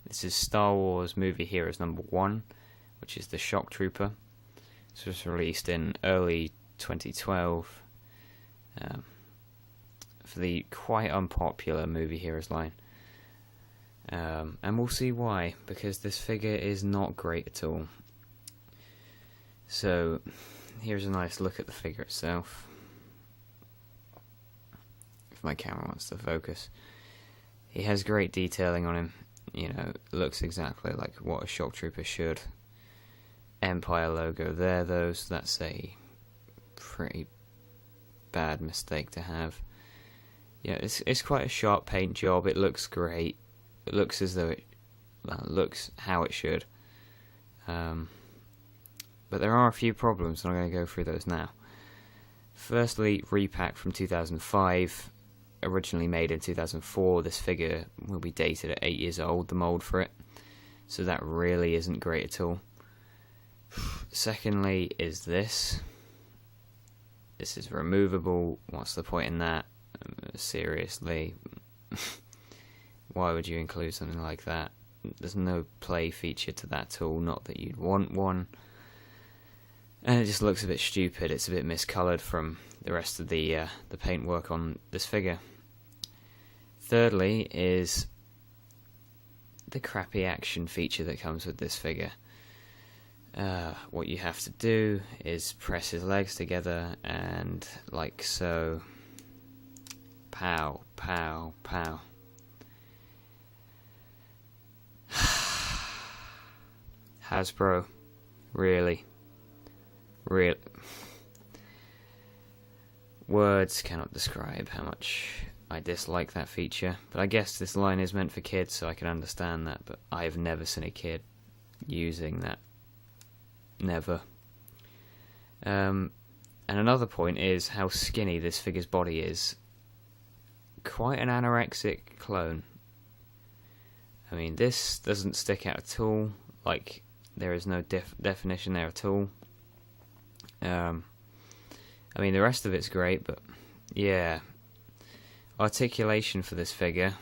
This is Star Wars Movie Heroes #1, which is the Shock Trooper. This was released in early 2012 for the quite unpopular Movie Heroes line. And we'll see why, because this figure is not great at all. So, here's a nice look at the figure itself. If my camera wants to focus. He has great detailing on him. You know, looks exactly like what a Shock Trooper should. Empire logo there, though, so that's a pretty bad mistake to have. Yeah, it's quite a sharp paint job. It looks great. It looks as though it looks how it should. But there are a few problems, and I'm going to go through those now. Firstly, repack from 2005, originally made in 2004. This figure will be dated at 8 years old, the mould for it. So that really isn't great at all. Secondly is this. This is removable. What's the point in that? Seriously. Why would you include something like that? There's no play feature to that tool, not that you'd want one. And it just looks a bit stupid. It's a bit miscoloured from the rest of the paintwork on this figure. Thirdly is the crappy action feature that comes with this figure. What you have to do is press his legs together and, like so, pow, pow, pow. Hasbro, really? Words cannot describe how much I dislike that feature, but I guess this line is meant for kids, so I can understand that, but I've never seen a kid using that. Never. And another point is how skinny this figure's body is. Quite an anorexic clone. I mean, this doesn't stick out at all, like, there is no definition there at all. I mean, the rest of it's great, but yeah, articulation for this figure,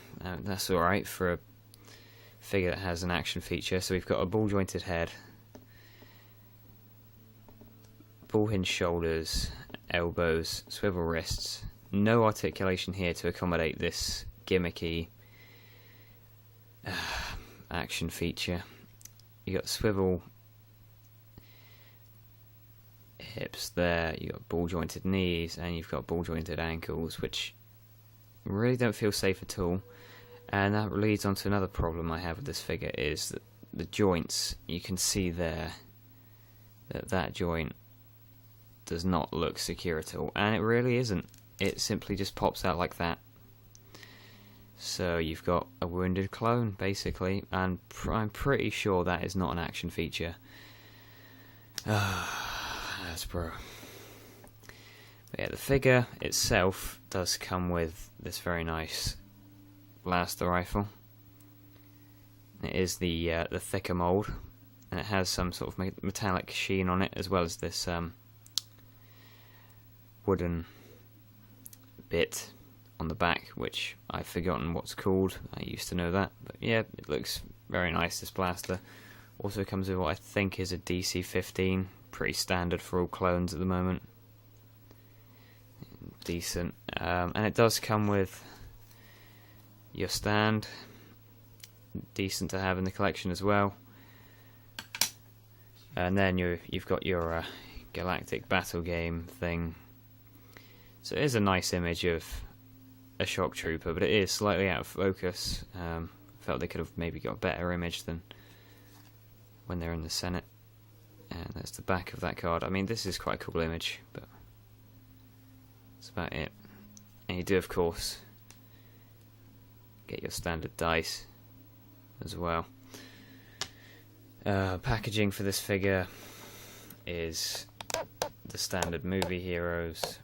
that's alright for a figure that has an action feature. So we've got a ball jointed head, ball hinged shoulders, elbows, swivel wrists. No articulation here to accommodate this gimmicky action feature. You got swivel hips there, you got ball jointed knees, and you've got ball jointed ankles, which really don't feel safe at all. And that leads on to another problem I have with this figure, is that the joints, you can see there that joint does not look secure at all, and it really isn't. It simply just pops out like that. So you've got a wounded clone, basically, and I'm pretty sure that is not an action feature. Hasbro. But yeah, the figure itself does come with this very nice blaster rifle. It is the thicker mould, and it has some sort of metallic sheen on it, as well as this wooden bit on the back, which I've forgotten what's called. I used to know that, but yeah, it looks very nice, this blaster. Also comes with what I think is a DC-15, pretty standard for all clones at the moment. Decent. And it does come with your stand, decent to have in the collection as well. And then you've got your Galactic Battle Game thing. So it is a nice image of a Shock Trooper, but it is slightly out of focus. Felt they could have maybe got a better image than when they're in the Senate. And that's the back of that card. I mean, this is quite a cool image, but that's about it. And you do, of course, get your standard dice as well. Packaging for this figure is the standard Movie Heroes.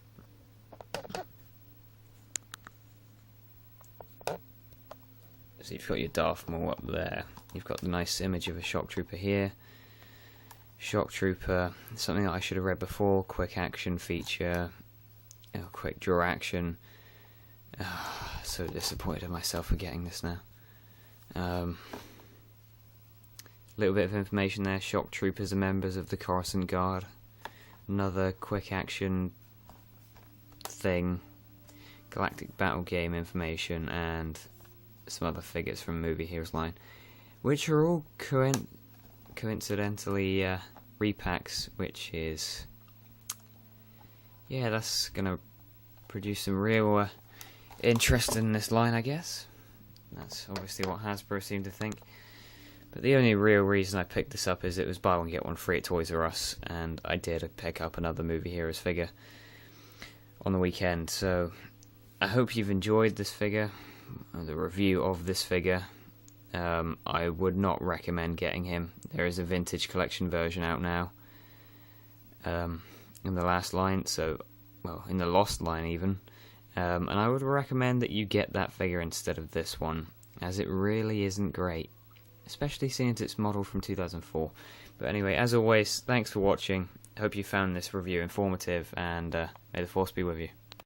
So you've got your Darth Maul up there. You've got the nice image of a Shock Trooper here. Shock Trooper, something that I should have read before. Quick action feature. Quick draw action. So disappointed in myself for getting this now. Little bit of information there. Shock troopers are members of the Coruscant Guard. Another quick action thing. Galactic Battle Game information, and some other figures from Movie Heroes line, which are all coincidentally repacks, which is, yeah, that's gonna produce some real interest in this line, I guess. That's obviously what Hasbro seemed to think. But the only real reason I picked this up is it was buy one get one free at Toys R Us, and I did pick up another Movie Heroes figure on the weekend. So I hope you've enjoyed this figure, the review of this figure. I would not recommend getting him. There is a vintage collection version out now in the last line, so, well, in the Lost line even. And I would recommend that you get that figure instead of this one, as it really isn't great, especially since it's modelled from 2004. But anyway, as always, thanks for watching. I hope you found this review informative, and may the Force be with you.